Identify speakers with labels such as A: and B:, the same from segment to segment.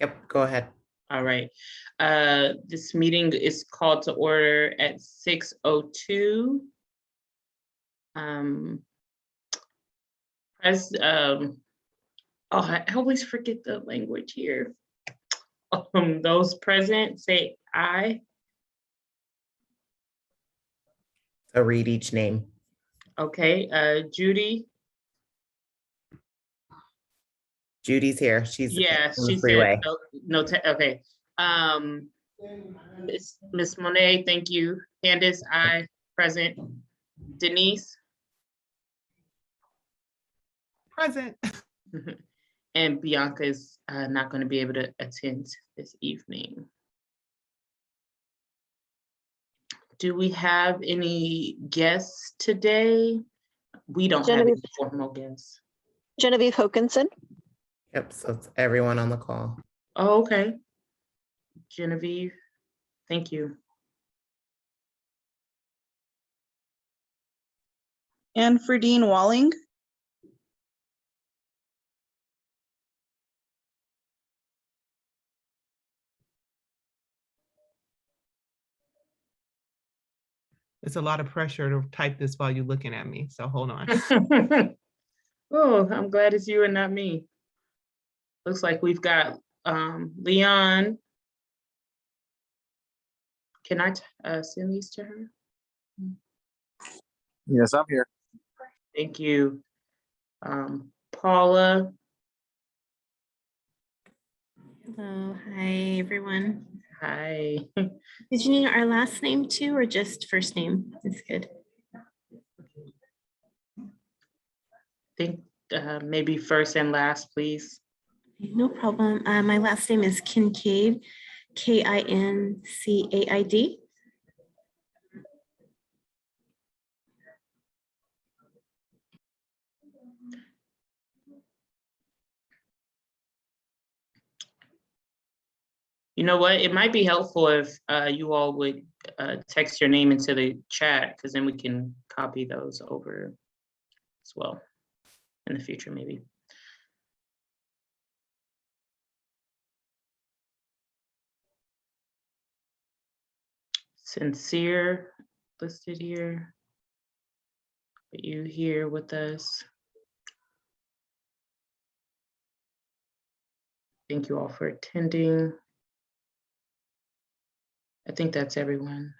A: Yep, go ahead.
B: All right. This meeting is called to order at 6:02. I always forget the language here. Those present, say aye.
A: So read each name.
B: Okay, Judy.
A: Judy's here. She's
B: Yeah,
A: on the
B: she said
A: freeway.
B: okay. Miss Monet, thank you. Candace, aye. Present. Denise.
C: Present.
B: And Bianca is not going to be able to attend this evening. Do we have any guests today? We don't have any formal guests.
D: Genevieve Hokinson.
A: Yep, so it's everyone on the call.
B: Oh, okay. Genevieve, thank you.
E: And Ferdine Walling.
C: It's a lot of pressure to type this while you're looking at me, so hold on.
B: Oh, I'm glad it's you and not me. Looks like we've got Leon. Can I send these to her?
F: Yes, I'm here.
B: Thank you. Paula.
G: Hello, hi everyone.
B: Hi.
G: Did you need our last name too, or just first name? It's good.
B: I think maybe first and last, please.
G: No problem. My last name is Kincaid, Kincaid.
B: You know what? It might be helpful if you all would text your name into the chat, because then we can copy those over as well in the future, maybe. Sincere listed here. Are you here with us? Thank you all for attending. I think that's everyone.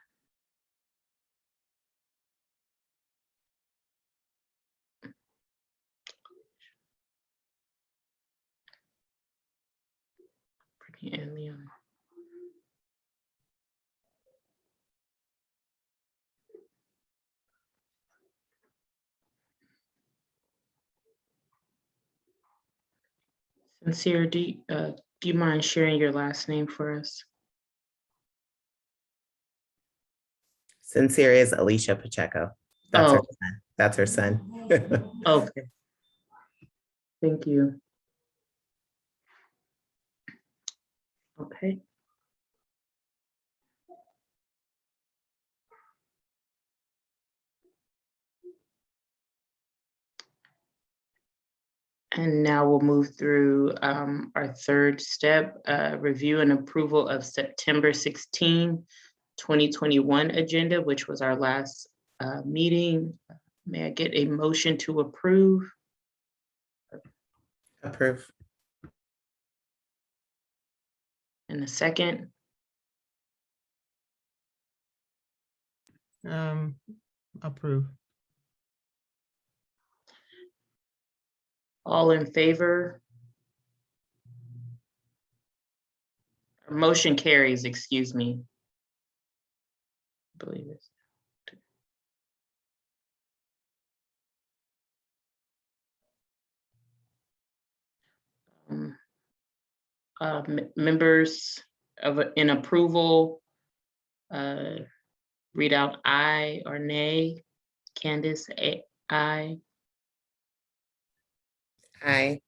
B: Brittany and Leon. Sincere, do you mind sharing your last name for us?
A: Sincere is Alicia Pacheco. That's her son. That's her son.
B: Okay. Thank you. Okay. And now we'll move through our third step, review and approval of September 16, 2021 agenda, which was our last meeting. May I get a motion to approve?
A: Approve.
B: And a second?
C: Approve.
B: All in favor? Motion carries, excuse me. I believe it's. Members in approval, read out aye or nay. Candace, aye.
A: Aye.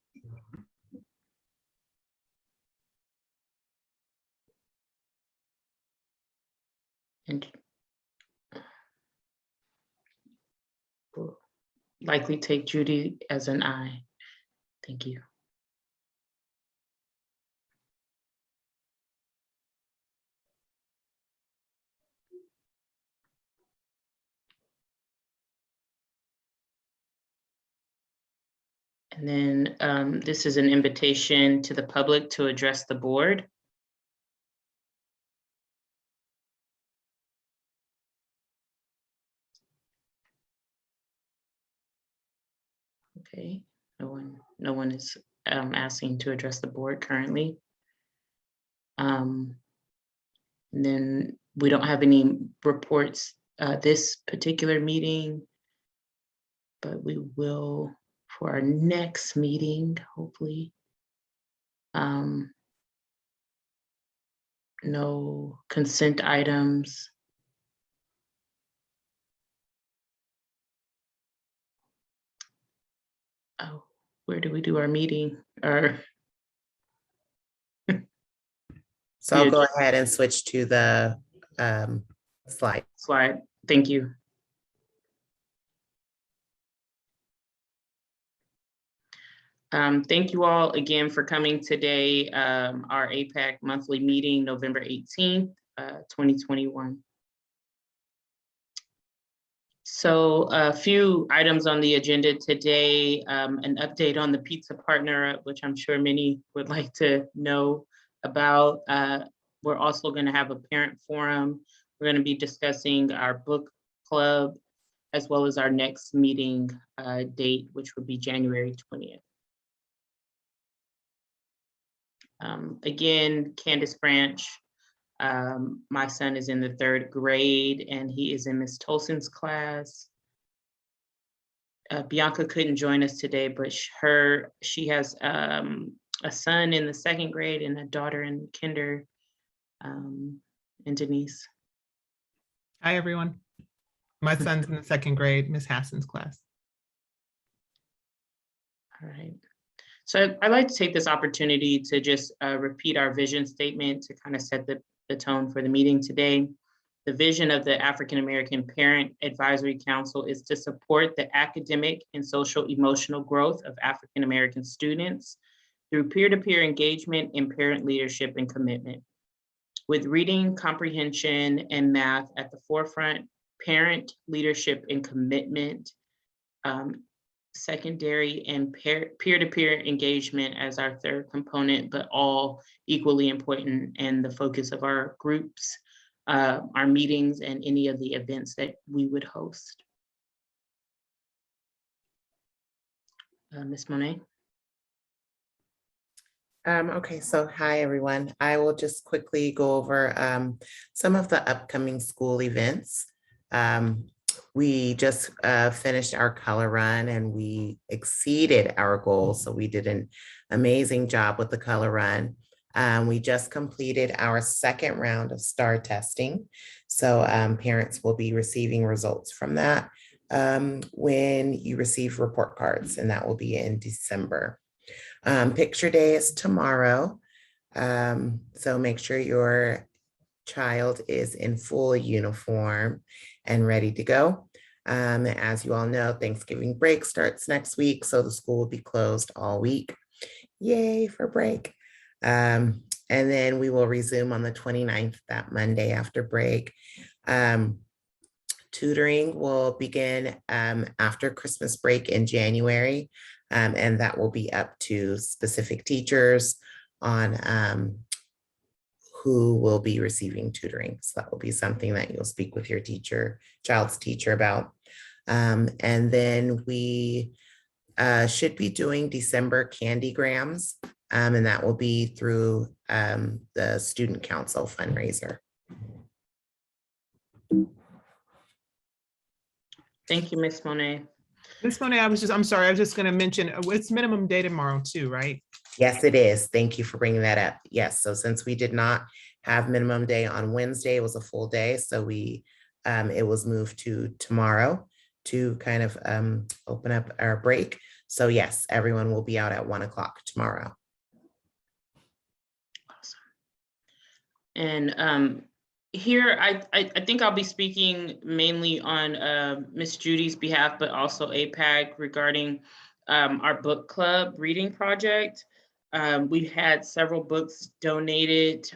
B: And we'll likely take Judy as an aye. Thank you. And then this is an invitation to the public to address the board. Okay, no one is asking to address the board currently. And then we don't have any reports this particular meeting, but we will for our next meeting, hopefully. No consent items. Oh, where do we do our meeting?
A: So I'll go ahead and switch to the slide.
B: Slide. Thank you. Thank you all again for coming today. Our AAPAC monthly meeting, November 18th, 2021. So a few items on the agenda today, an update on the pizza partner, which I'm sure many would like to know about. We're also going to have a parent forum. We're going to be discussing our book club, as well as our next meeting date, which would be January 20th. Again, Candace Branch, my son is in the 3rd grade and he is in Ms. Tolson's class. Bianca couldn't join us today, but she has a son in the 2nd grade and a daughter in kinder, and Denise.
C: Hi, everyone. My son's in the 2nd grade, Miss Hassan's class.
B: All right. So I'd like to take this opportunity to just repeat our vision statement to kind of set the tone for the meeting today. The vision of the African American Parent Advisory Council is to support the academic and social emotional growth of African American students through peer-to-peer engagement and parent leadership and commitment. With reading, comprehension, and math at the forefront, parent leadership and commitment, secondary, and peer-to-peer engagement as our 3rd component, but all equally important and the focus of our groups, our meetings, and any of the events that we would host. Ms. Monet.
A: Okay, so hi, everyone. I will just quickly go over some of the upcoming school events. We just finished our color run and we exceeded our goals. So we did an amazing job with the color run. We just completed our 2nd round of STAR testing. So parents will be receiving results from that when you receive report cards, and that will be in December. Picture day is tomorrow. So make sure your child is in full uniform and ready to go. As you all know, Thanksgiving break starts next week, so the school will be closed all week. Yay for break. And then we will resume on the 29th, that Monday after break. Tutoring will begin after Christmas break in January, and that will be up to specific teachers on who will be receiving tutoring. So that will be something that you'll speak with your child's teacher about. And then we should be doing December candygrams, and that will be through the Student Council fundraiser.
B: Thank you, Ms. Monet.
C: Ms. Monet, I'm sorry, I was just gonna mention, it's minimum day tomorrow too, right?
A: Yes, it is. Thank you for bringing that up. Yes, so since we did not have minimum day on Wednesday, it was a full day. So it was moved to tomorrow to kind of open up our break. So yes, everyone will be out at 1 o'clock tomorrow.
B: Awesome. And here, I think I'll be speaking mainly on Ms. Judy's behalf, but also AAPAC regarding our book club reading project. We've had several books donated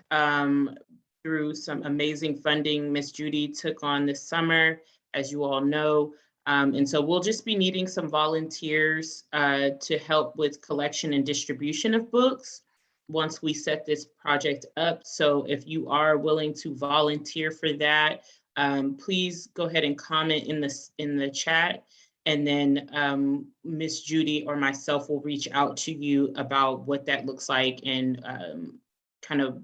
B: through some amazing funding Ms. Judy took on this summer. As you all know, And so we'll just be needing some volunteers to help with collection and distribution of books once we set this project up. So if you are willing to volunteer for that, please go ahead and comment in the chat. And then Miss Judy or myself will reach out to you about what that looks like and kind of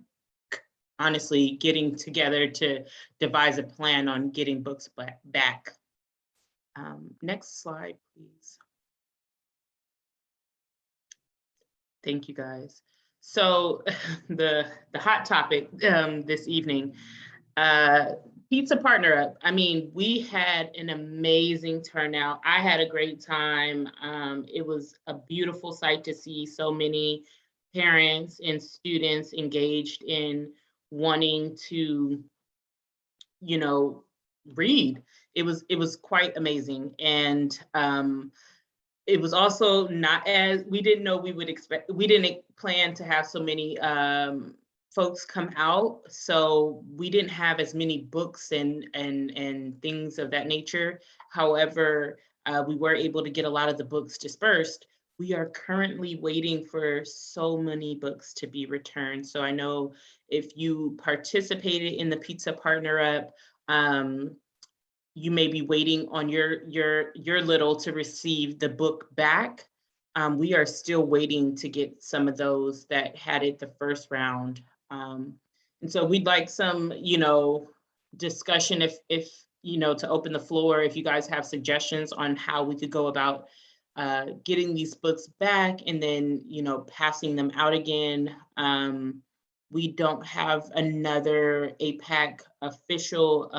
B: honestly getting together to devise a plan on getting books back. Next slide, please. Thank you, guys. So the hot topic this evening, Pizza Partner Up. I mean, we had an amazing turnout. I had a great time. It was a beautiful sight to see so many parents and students engaged in wanting to, you know, read. It was quite amazing. And it was also not as, we didn't know we would expect, we didn't plan to have so many folks come out. So we didn't have as many books and things of that nature. However, we were able to get a lot of the books dispersed. We are currently waiting for so many books to be returned. So I know if you participated in the Pizza Partner Up, you may be waiting on your little to receive the book back. We are still waiting to get some of those that had it the first round. And so we'd like some, discussion if to open the floor, if you guys have suggestions on how we could go about getting these books back and then, passing them out again. We don't have another AAPAC official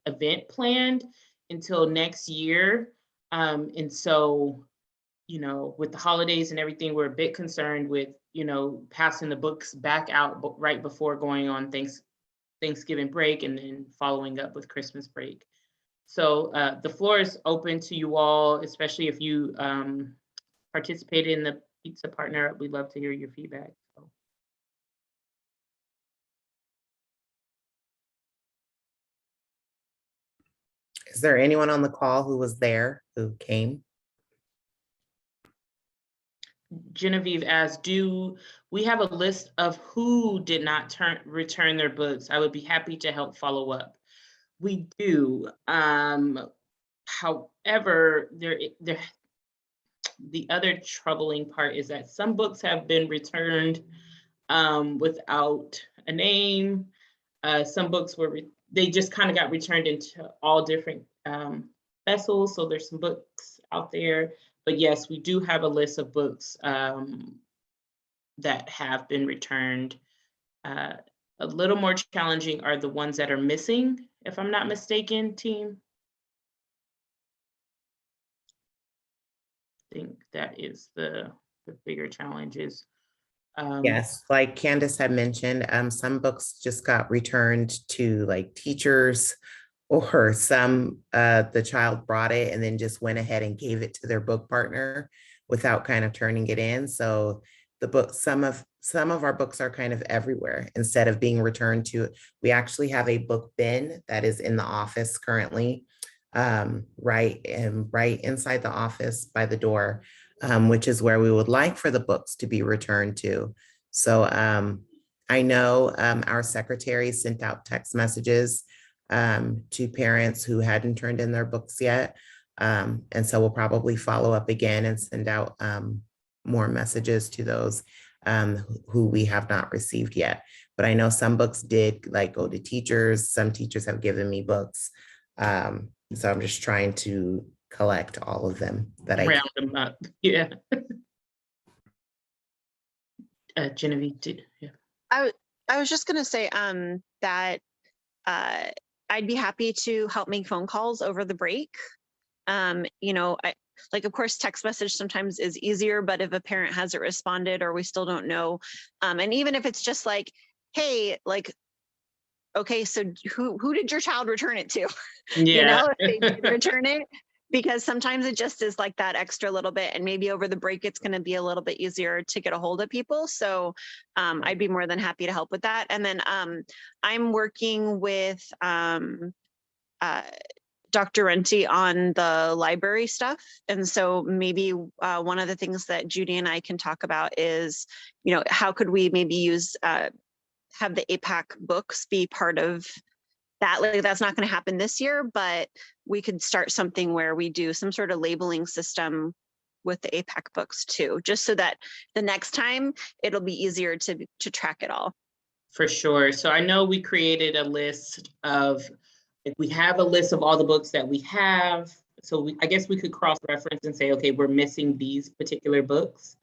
B: event planned until next year. And so, with the holidays and everything, we're a bit concerned with, passing the books back out right before going on Thanksgiving break and then following up with Christmas break. So the floor is open to you all, especially if you participated in the Pizza Partner. We'd love to hear your feedback. So.
A: Is there anyone on the call who was there, who came?
B: Genevieve asked, do we have a list of who did not return their books? I would be happy to help follow up. We do. However, the other troubling part is that some books have been returned without a name. Some books they just kind of got returned into all different vessels. So there's some books out there. But yes, we do have a list of books that have been returned. A little more challenging are the ones that are missing, if I'm not mistaken, team. I think that is the bigger challenges.
A: Yes, like Candace had mentioned, some books just got returned to like teachers, or some the child brought it and then just went ahead and gave it to their book partner without kind of turning it in. So the book, some of our books are kind of everywhere. Instead of being returned to, we actually have a book bin that is in the office currently, right inside the office by the door, which is where we would like for the books to be returned to. So I know our secretary sent out text messages to parents who hadn't turned in their books yet. And so we'll probably follow up again and send out more messages to those who we have not received yet. But I know some books did go to teachers. Some teachers have given me books. So I'm just trying to collect all of them that I
B: round them up. Yeah. Genevieve, yeah.
D: I was just going to say that I'd be happy to help make phone calls over the break. Of course, text message sometimes is easier, but if a parent hasn't responded or we still don't know, and even if it's just like, hey, okay, so who did your child return it to?
B: Yeah.
D: If they did return it, because sometimes it just is like that extra little bit, and maybe over the break, it's going to be a little bit easier to get a hold of people. So I'd be more than happy to help with that. And then I'm working with Dr. Renty on the library stuff. And so maybe one of the things that Judy and I can talk about is, how could we maybe use, have the APAC books be part of that? Like, that's not going to happen this year, but we could start something where we do some sort of labeling system with the APAC books too, just so that the next time it'll be easier to track it all.
B: For sure. So I know we created a list of, if we have a list of all the books that we have, so I guess we could cross-reference and say, okay, we're missing these particular books.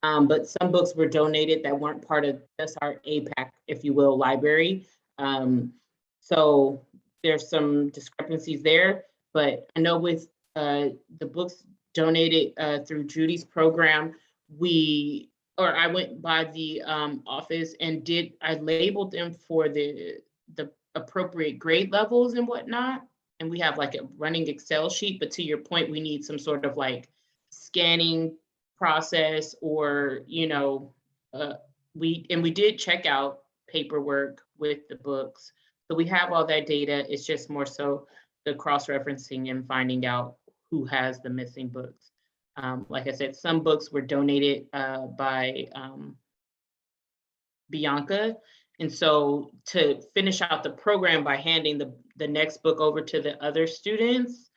B: But some books were donated that weren't part of just our APAC, if you will, library. So there's some discrepancies there, but I know with the books donated through Judy's program, I went by the office and I labeled them for the appropriate grade levels and whatnot. And we have like a running Excel sheet, but to your point, we need some sort of like scanning process, or, we did check out paperwork with the books. So we have all that data. It's just more so the cross-referencing and finding out who has the missing books. Like I said, some books were donated by Bianca. And so to finish out the program by handing the next book over to the other students,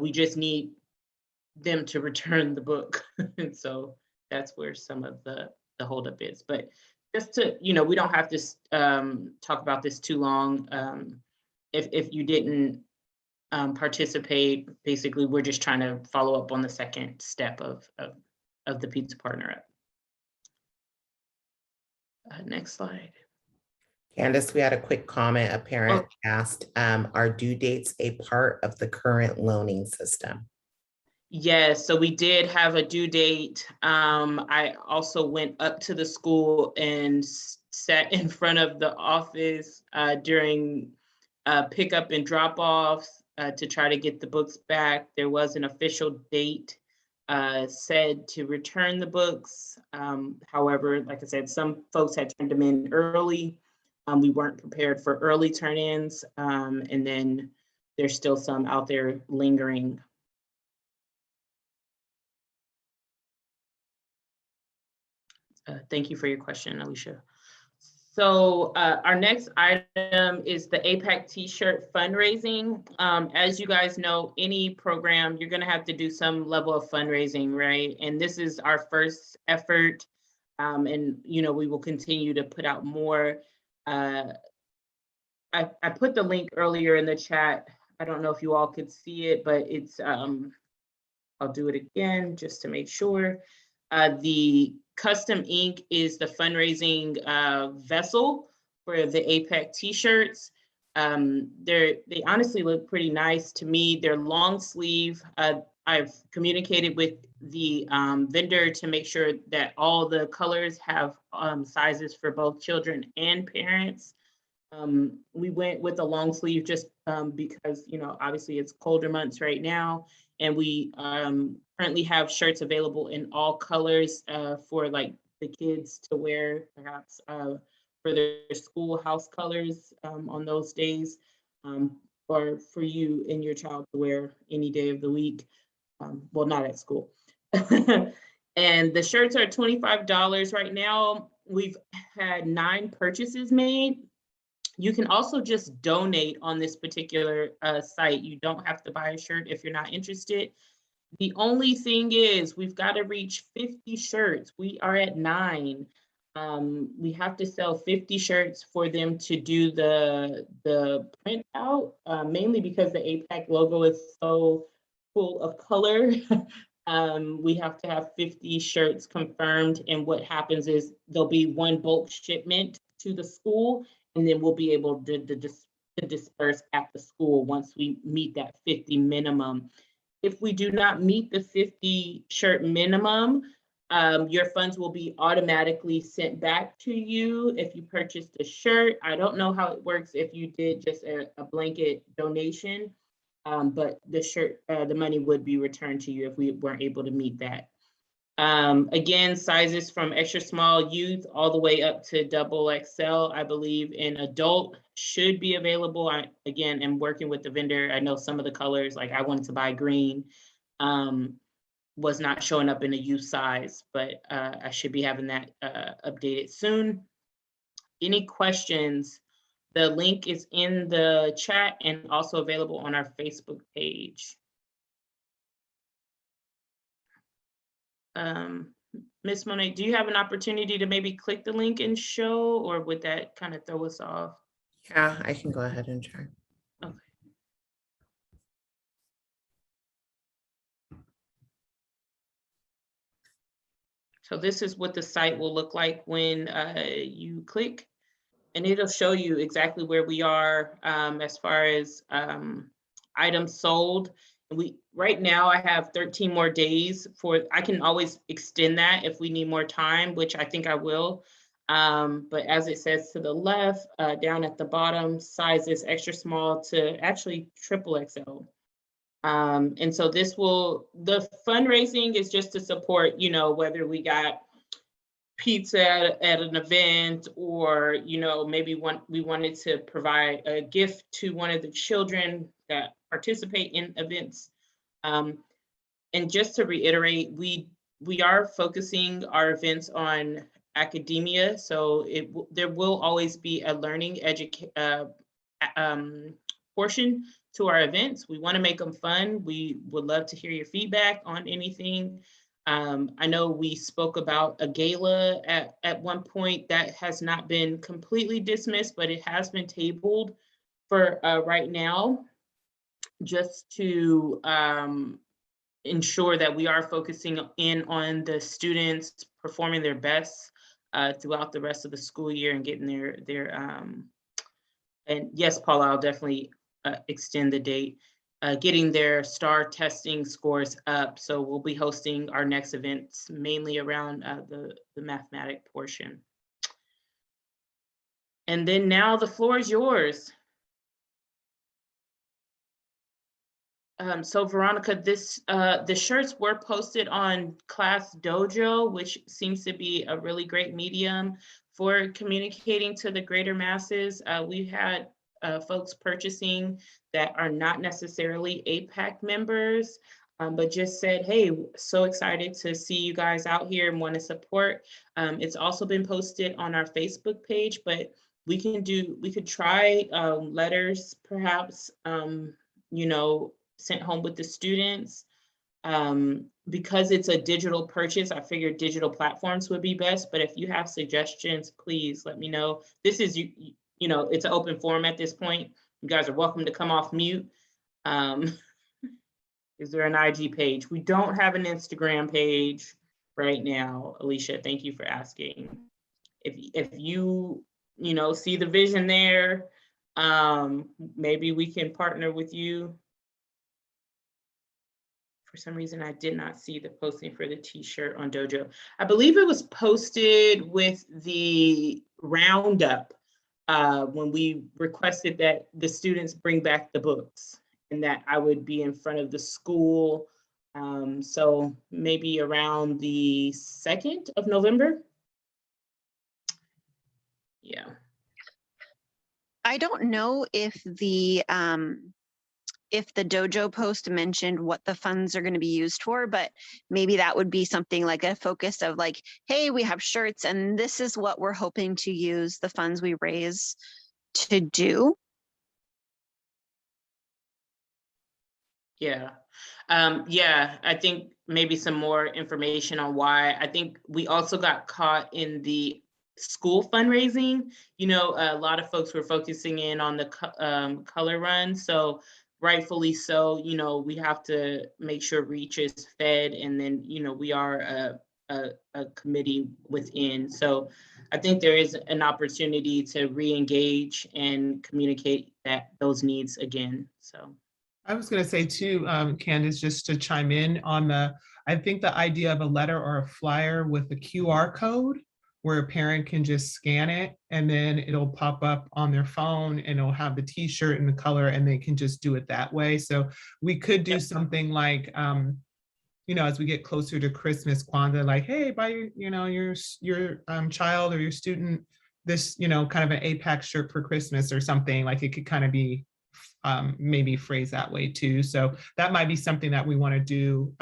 B: we just need them to return the book. And so that's where some of the holdup is. But just to, we don't have to talk about this too long. If you didn't participate, basically, we're just trying to follow up on the second step of the Pizza Partner Up. Next slide.
A: Candace, we had a quick comment. A parent asked, are due dates a part of the current loaning system?
B: Yes, so we did have a due date. I also went up to the school and sat in front of the office during pickup and drop-offs to try to get the books back. There was an official date said to return the books. However, like I said, some folks had turned them in early. We weren't prepared for early turn-ins, and then there's still some out there lingering. Thank you for your question, Alicia. So our next item is the APAC t-shirt fundraising. As you guys know, any program, you're gonna have to do some level of fundraising, right? And this is our first effort. And we will continue to put out more. I put the link earlier in the chat. I don't know if you all could see it, but it's, I'll do it again just to make sure. The custom ink is the fundraising vessel for the APAC t-shirts. They honestly look pretty nice to me. They're long sleeve. I've communicated with the vendor to make sure that all the colors have sizes for both children and parents. We went with a long sleeve just because, obviously it's colder months right now. And we currently have shirts available in all colors for like the kids to wear, perhaps for their schoolhouse colors on those days, or for you and your child to wear any day of the week. Well, not at school. And the shirts are $25 right now. We've had 9 purchases made. You can also just donate on this particular site. You don't have to buy a shirt if you're not interested. The only thing is we've got to reach 50 shirts. We are at 9. We have to sell 50 shirts for them to do the print out, mainly because the APAC logo is so full of color. We have to have 50 shirts confirmed. And what happens is there'll be one bulk shipment to the school, and then we'll be able to disperse at the school once we meet that 50 minimum. If we do not meet the 50 shirt minimum, your funds will be automatically sent back to you if you purchased a shirt. I don't know how it works if you did just a blanket donation, but the shirt, the money would be returned to you if we weren't able to meet that. Again, sizes from extra small youth all the way up to double XL, I believe, in adult should be available. I, again, am working with the vendor. I know some of the colors, like I wanted to buy green, was not showing up in a youth size, but I should be having that updated soon. Any questions? The link is in the chat and also available on our Facebook page. Ms. Monet, do you have an opportunity to maybe click the link and show, or would that kind of throw us off?
A: Yeah, I can go ahead and try.
B: Okay. So this is what the site will look like when you click, and it'll show you exactly where we are as far as items sold. Right now I have 13 more days for, I can always extend that if we need more time, which I think I will. But as it says to the left, down at the bottom, sizes extra small to actually triple XL. And so this will, the fundraising is just to support, you know, whether we got pizza at an event, or, you know, maybe we wanted to provide a gift to one of the children that participate in events. And just to reiterate, we are focusing our events on academia, so there will always be a learning portion to our events. We want to make them fun. We would love to hear your feedback on anything. I know we spoke about a gala at one point that has not been completely dismissed, but it has been tabled for right now, just to ensure that we are focusing in on the students performing their best throughout the rest of the school year and getting their and yes, Paula, I'll definitely extend the date, getting their STAR testing scores up. So we'll be hosting our next events mainly around the mathematic portion. And then now the floor is yours. So Veronica, the shirts were posted on Class Dojo, which seems to be a really great medium for communicating to the greater masses. We've had folks purchasing that are not necessarily AAPAC members, but just said, hey, so excited to see you guys out here and want to support. It's also been posted on our Facebook page, but we could try letters perhaps, you know, sent home with the students. Because it's a digital purchase, I figured digital platforms would be best, but if you have suggestions, please let me know. This is, you know, it's an open forum at this point. You guys are welcome to come off mute. Is there an IG page? We don't have an Instagram page right now. Alicia, thank you for asking. If you know, see the vision there, maybe we can partner with you. For some reason, I did not see the posting for the t-shirt on Dojo. I believe it was posted with the roundup when we requested that the students bring back the books and that I would be in front of the school. So maybe around the 2nd of November. Yeah.
D: I don't know if the dojo post mentioned what the funds are going to be used for, but maybe that would be something like a focus of like, hey, we have shirts and this is what we're hoping to use the funds we raise to do.
B: Yeah. Yeah, I think maybe some more information on why. I think we also got caught in the school fundraising. You know, a lot of folks were focusing in on the color run. So rightfully so, you know, we have to make sure reach is fed, and then, you know, we are a committee within. So I think there is an opportunity to re-engage and communicate those needs again. So
C: I was going to say too, Candace, just to chime in on I think the idea of a letter or a flyer with a QR code where a parent can just scan it and then it'll pop up on their phone and it'll have the t-shirt and the color and they can just do it that way. So we could do something like, you know, as we get closer to Christmas, Kwanzaa, like, hey, buy your, you know, your child or your student this, kind of an APAC shirt for Christmas or something, like it could kind of be maybe phrased that way too. So that might be something that we want to do.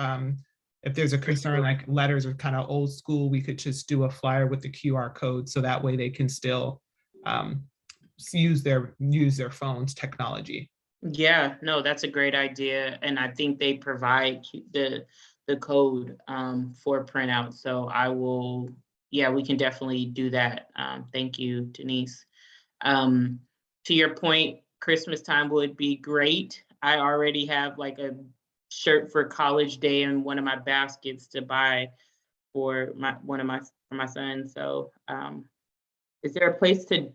C: If there's a concern, like letters are kind of old school, we could just do a flyer with the QR code, so that way they can still use their phones technology.
B: Yeah, no, that's a great idea. And I think they provide the code for printout. So I will, yeah, we can definitely do that. Thank you, Denise. To your point, Christmas time would be great. I already have like a shirt for college day in one of my baskets to buy for my son. So is there a place to,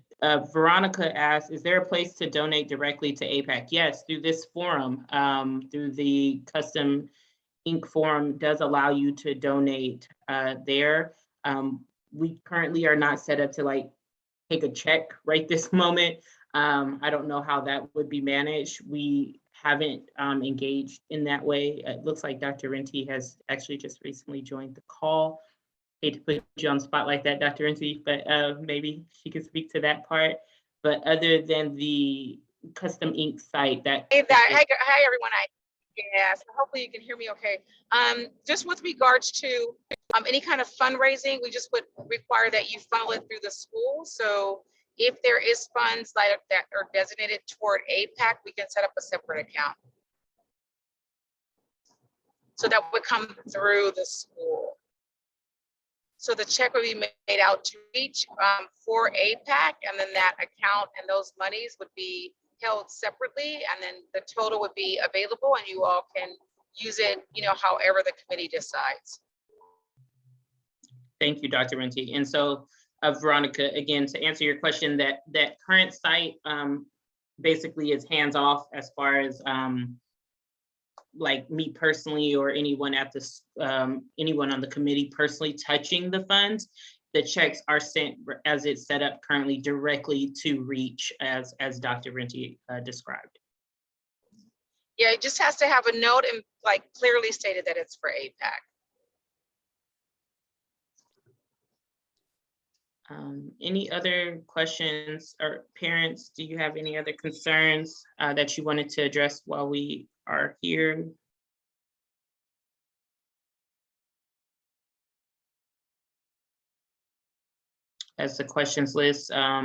B: Veronica asked, is there a place to donate directly to AAPAC? Yes, through this forum, through the custom ink forum does allow you to donate there. We currently are not set up to like take a check right this moment. I don't know how that would be managed. We haven't engaged in that way. It looks like Dr. Renti has actually just recently joined the call. Hate to put you on the spot like that, Dr. Renti, but maybe she could speak to that part. But other than the custom ink site that—
F: Hi everyone. Yes, hopefully you can hear me okay. Just with regards to any kind of fundraising, we just would require that you funnel it through the school. So if there is funds that are designated toward AAPAC, we can set up a separate account. So that would come through the school. So the check would be made out to each for AAPAC, and then that account and those monies would be held separately, and then the total would be available, and you all can use it, however the committee decides.
B: Thank you, Dr. Renti. And so, Veronica, again, to answer your question, that current site basically is hands off as far as like me personally or anyone at this, anyone on the committee personally touching the funds. The checks are sent as it's set up currently directly to Reach, as Dr. Renti described.
F: Yeah, it just has to have a note and like clearly stated that it's for AAPAC.
B: Any other questions, or parents, do you have any other concerns that you wanted to address while we are here? As the questions list, how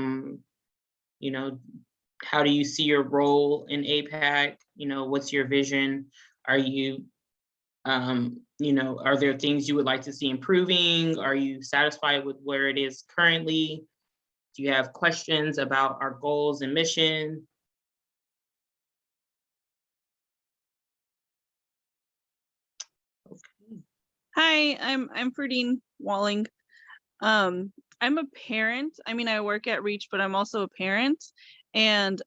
B: do you see your role in AAPAC? What's your vision? Are you, are there things you would like to see improving? Are you satisfied with where it is currently? Do you have questions about our goals and mission?
E: Okay. Hi, I'm Ferdine Walling. I'm a parent. I mean, I work at Reach, but I'm also a parent. And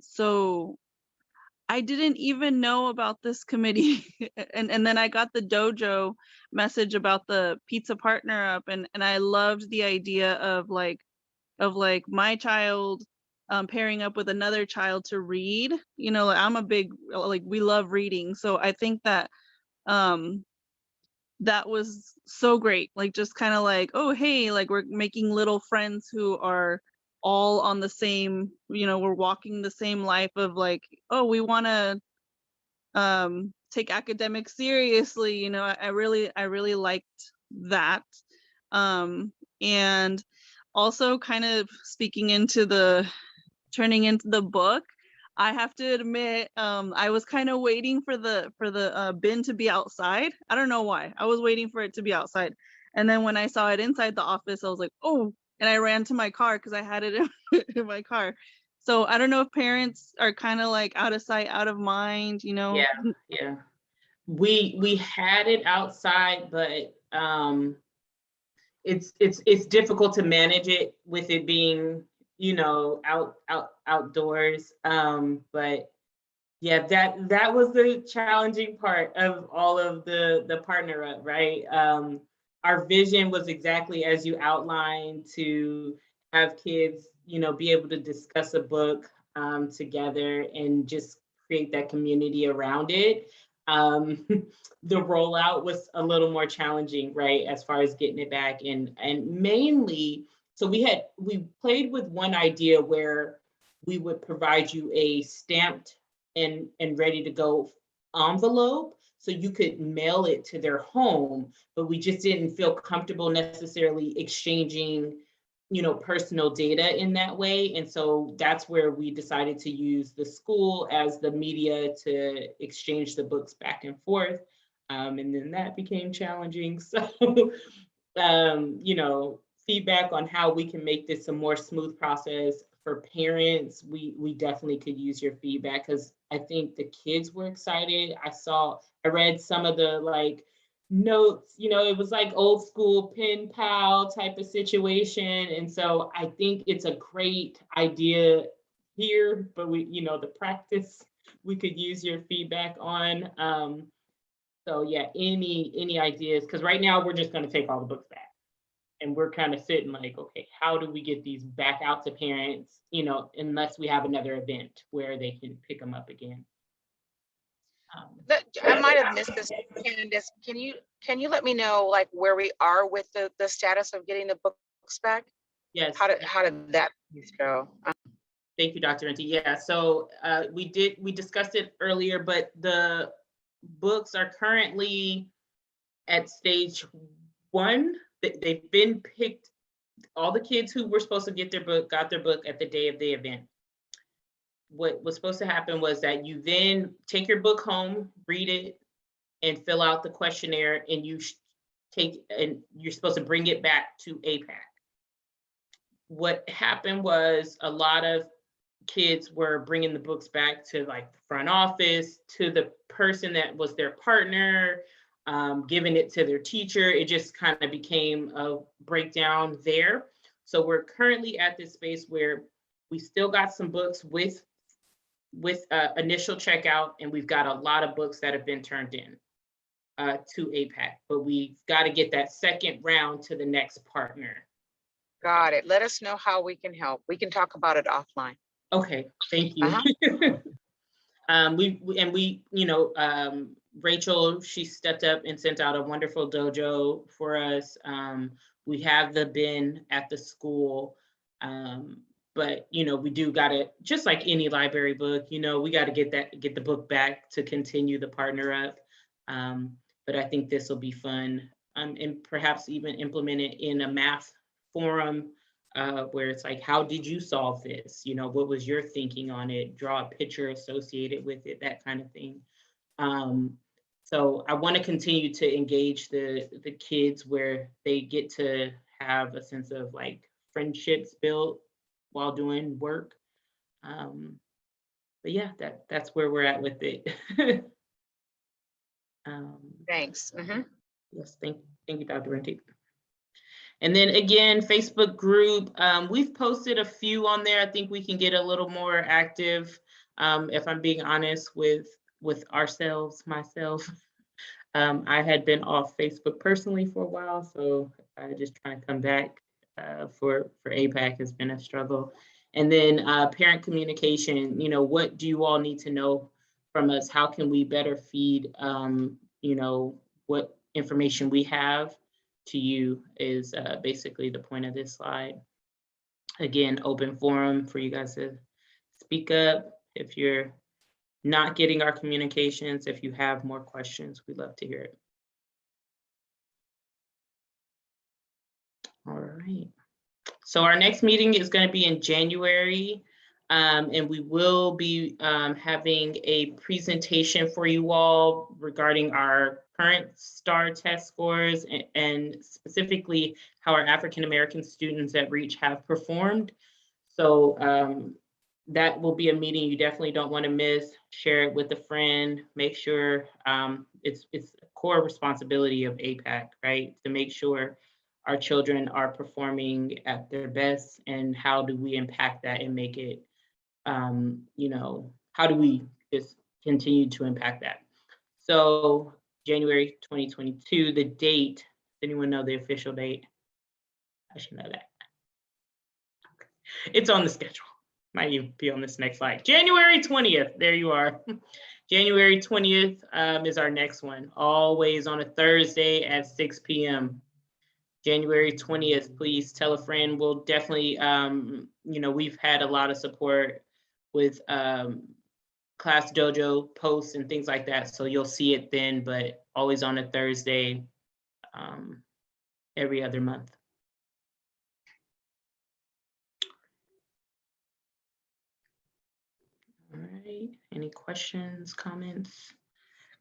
E: so I didn't even know about this committee. and then I got the dojo message about the pizza partner up, and I loved the idea of like my child pairing up with another child to read. I'm a big, we love reading. So I think that that was so great. Like, just kind of like, oh, hey, like we're making little friends who are all on the same, we're walking the same life of like, oh, we want to take academics seriously. I really liked that. And also kind of speaking into turning into the book, I have to admit, I was kind of waiting for the bin to be outside. I don't know why. I was waiting for it to be outside. And then when I saw it inside the office, I was like, oh, and I ran to my car because I had it in my car. So I don't know if parents are kind of like out of sight, out of mind,
B: Yeah. We had it outside, but it's difficult to manage it with it being outdoors. But yeah, that was the challenging part of all of the partner up, right? Our vision was exactly as you outlined, to have kids, be able to discuss a book together and just create that community around it. The rollout was a little more challenging, right, as far as getting it back, and mainly So we played with one idea where we would provide you a stamped and ready to go envelope so you could mail it to their home, but we just didn't feel comfortable necessarily exchanging, you know, personal data in that way. And so that's where we decided to use the school as the media to exchange the books back and forth. And then that became challenging. So, you know, feedback on how we can make this a more smooth process for parents. We definitely could use your feedback because I think the kids were excited. I read some of the like notes, you know, it was like old school pen pal type of situation. And so I think it's a great idea here, but we, you know, the practice we could use your feedback on. So yeah, any ideas? Because right now we're just going to take all the books back. And we're kind of sitting like, okay, how do we get these back out to parents, you know, unless we have another event where they can pick them up again.
F: I might have missed this, Candace. Can you let me know like where we are with the status of getting the books back?
B: Yes.
F: How did that piece go?
B: Thank you, Dr. Renty. Yeah, so we discussed it earlier, but the books are currently at stage 1. They've been picked. All the kids who were supposed to get their book got their book at the day of the event. What was supposed to happen was that you then take your book home, read it, and fill out the questionnaire, and you're supposed to bring it back to AAPAC. What happened was a lot of kids were bringing the books back to like the front office, to the person that was their partner, giving it to their teacher. It just kind of became a breakdown there. So we're currently at this space where we still got some books with initial checkout, and we've got a lot of books that have been turned in to AAPAC, but we've got to get that second round to the next partner.
F: Got it. Let us know how we can help. We can talk about it offline.
B: Okay, thank you. Rachel, she stepped up and sent out a wonderful dojo for us. We have the bin at the school, but you know, we do gotta, just like any library book, you know, we gotta get the book back to continue the partner up. But I think this will be fun, and perhaps even implement it in a math forum. Where it's like, how did you solve this? You know, what was your thinking on it? Draw a picture associated with it, that kind of thing. So I want to continue to engage the kids where they get to have a sense of like friendships built while doing work. But yeah, that's where we're at with it.
F: Thanks.
B: Yes, thank you, Dr. Renty. And then again, Facebook group, we've posted a few on there. I think we can get a little more active, if I'm being honest with myself. I had been off Facebook personally for a while, so just trying to come back for AAPAC has been a struggle. And then parent communication, you know, what do you all need to know from us? How can we better feed, you know, what information we have to you is basically the point of this slide. Again, open forum for you guys to speak up if you're not getting our communications. If you have more questions, we'd love to hear it. All right. So our next meeting is going to be in January, and we will be having a presentation for you all regarding our current STAR test scores and specifically how our African-American students at REACH have performed. So that will be a meeting you definitely don't want to miss. Share it with a friend. Make sure it's a core responsibility of AAPAC, right? To make sure our children are performing at their best, and how do we impact that and make it, you know, how do we just continue to impact that? So January 2022, the date, does anyone know the official date? I should know that. Okay. It's on the schedule. Might even be on this next slide. January 20th, there you are. January 20th is our next one, always on a Thursday at 6 p.m. January 20th, please tell a friend. We'll definitely, we've had a lot of support with Class Dojo posts and things like that. So you'll see it then, but always on a Thursday, every other month. All right, any questions, comments,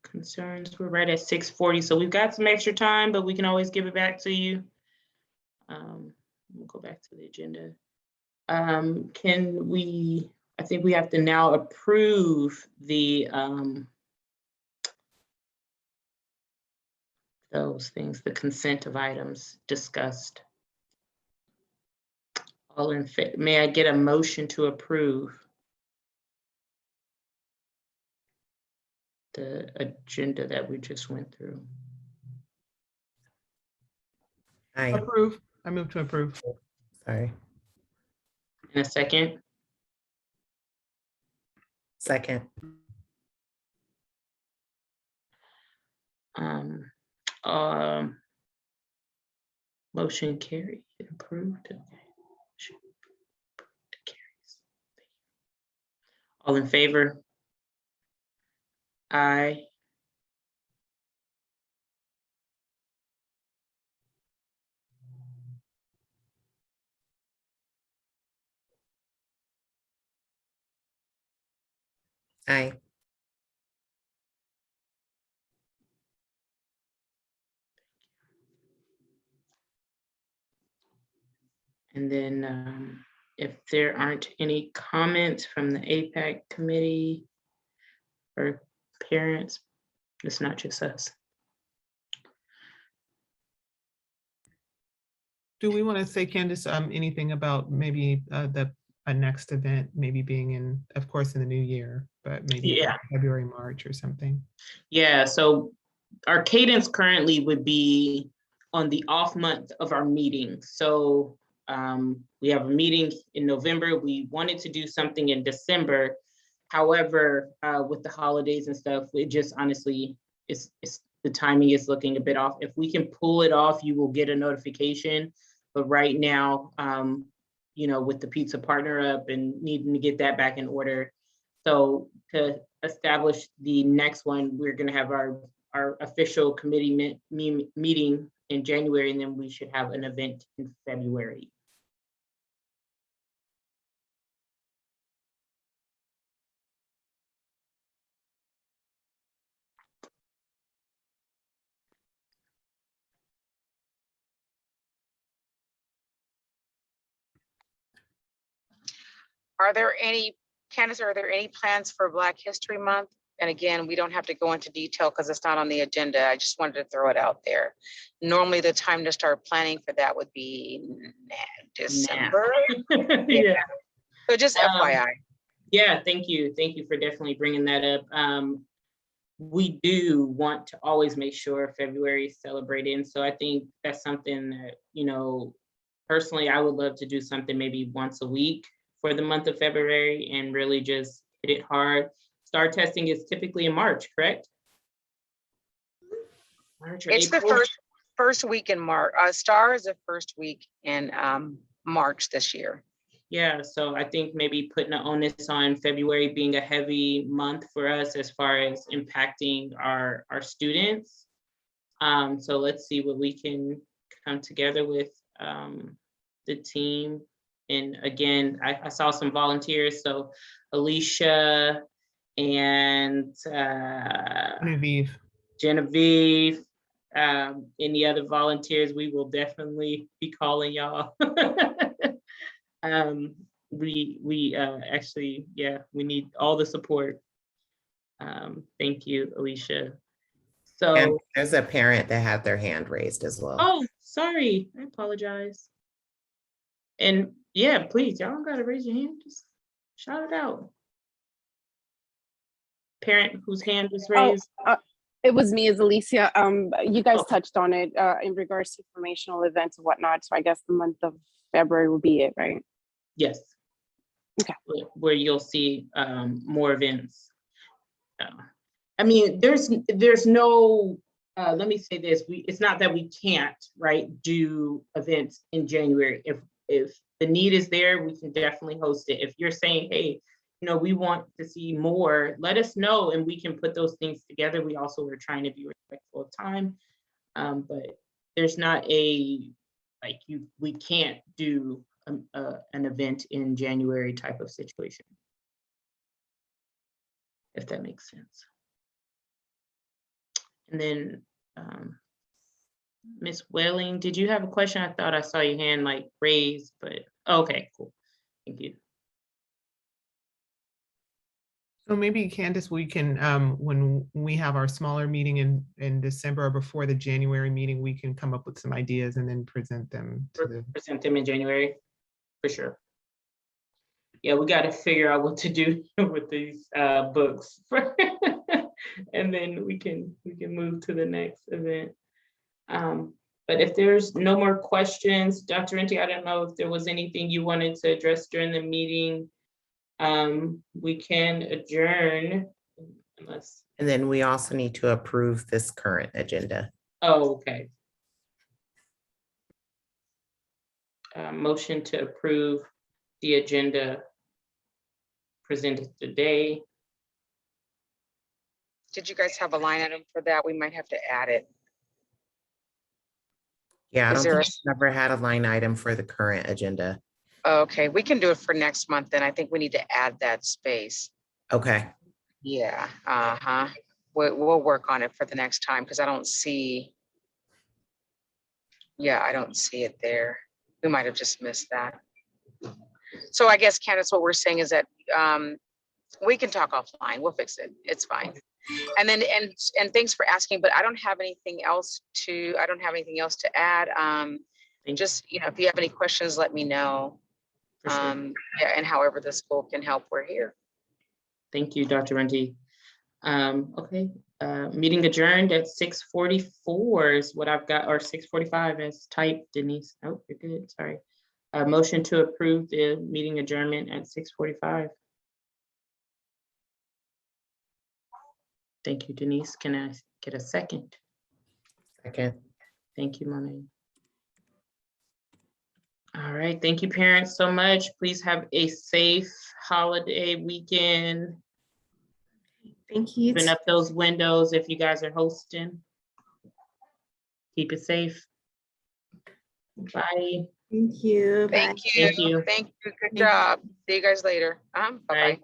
B: concerns? We're right at 6:40, so we've got some extra time, but we can always give it back to you. We'll go back to the agenda. I think we have to now approve the those things, the consent of items discussed. All in favor, may I get a motion to approve the agenda that we just went through?
A: Aye,
C: Approve. I move to approve.
A: sorry,
B: In a second,
A: second,
B: motion carried, approved. Okay. Carries. All in favor? Aye.
A: aye,
B: And then if there aren't any comments from the APAC committee or parents, it's not just us.
C: Do we want to say, Candace, anything about maybe the next event, maybe being in, of course, in the new year, but maybe
B: Yeah.
C: February, March or something?
B: Yeah, so our cadence currently would be on the off month of our meeting. So we have a meeting in November. We wanted to do something in December. However, with the holidays and stuff, it just honestly, it's the timing is looking a bit off. If we can pull it off, you will get a notification. But right now, with the pizza partner up and needing to get that back in order. So to establish the next one, we're gonna have our official committee meeting in January, and then we should have an event in February.
F: Are there any, Candace, are there any plans for Black History Month? And again, we don't have to go into detail because it's not on the agenda. I just wanted to throw it out there. Normally, the time to start planning for that would be December.
B: Yeah.
F: So just FYI.
B: Yeah, thank you. Thank you for definitely bringing that up. We do want to always make sure February is celebrated. And so I think that's something that, personally, I would love to do something maybe once a week for the month of February and really just hit it hard. STAR testing is typically in March, correct? March or
F: It's
B: April?
F: the first week in March. STAR is the first week in March this year.
B: Yeah, so I think maybe putting an onus on February being a heavy month for us as far as impacting our students. So let's see what we can come together with the team. And again, I saw some volunteers, so Alicia and Genevieve, any other volunteers, we will definitely be calling y'all. We actually, yeah, we need all the support. Thank you, Alicia. So,
A: and there's a parent that had their hand raised as well.
B: oh, sorry, I apologize. And yeah, please, y'all don't gotta raise your hand, just shout it out. Parent whose hand was raised.
H: It was me as Alicia. You guys
B: Oh.
H: touched on it in regards to informational events and whatnot. So I guess the month of February will be it, right?
B: Yes.
H: Okay.
B: Where you'll see more events. I mean, there's no let me say this, it's not that we can't, right, do events in January. If the need is there, we can definitely host it. If you're saying, hey, we want to see more, let us know and we can put those things together. We also are trying to be respectful of time. But there's not we can't do an event in January type of situation. If that makes sense. And then Ms. Welling, did you have a question? I thought I saw your hand raised, but okay, cool. Thank you.
C: So maybe Candace, we can, when we have our smaller meeting in December or before the January meeting, we can come up with some ideas and then present them to the.
B: Present them in January, for sure. Yeah, we got to figure out what to do with these books. And then we can move to the next event. But if there's no more questions, Dr. Renti, I don't know if there was anything you wanted to address during the meeting. We can adjourn unless.
A: And then we also need to approve this current agenda.
B: Oh, okay. Motion to approve the agenda presented today.
F: Did you guys have a line item for that? We might have to add it.
A: Yeah, I
F: Is
A: don't
F: there
A: think we've ever had a line item for the current agenda.
F: Okay, we can do it for next month then. I think we need to add that space.
A: Okay,
F: Yeah, we'll work on it for the next time because I don't see. Yeah, I don't see it there. We might have just missed that. So I guess, Candace, what we're saying is that we can talk offline. We'll fix it. It's fine. And then, and thanks for asking, but I don't have anything else to add. Just, if you have any questions, let me know.
B: For sure.
F: Yeah, and however the school can help, we're here.
B: Thank you, Dr. Renti. Okay, meeting adjourned at 6:44 is what I've got, or 6:45 as typed, Denise. Oh, you're good, sorry. Motion to approve the meeting adjournment at 6:45. Thank you, Denise. Can I get a second?
A: second.
B: Thank you, Monet. All right, thank you, parents, so much. Please have a safe holiday weekend.
G: Thank you.
B: Open up those windows if you guys are hosting. Keep it safe. Bye.
G: Thank you. Bye.
F: Thank you.
B: Thank you.
F: Thank you. Good job. See you guys later. Bye-bye.
B: Bye.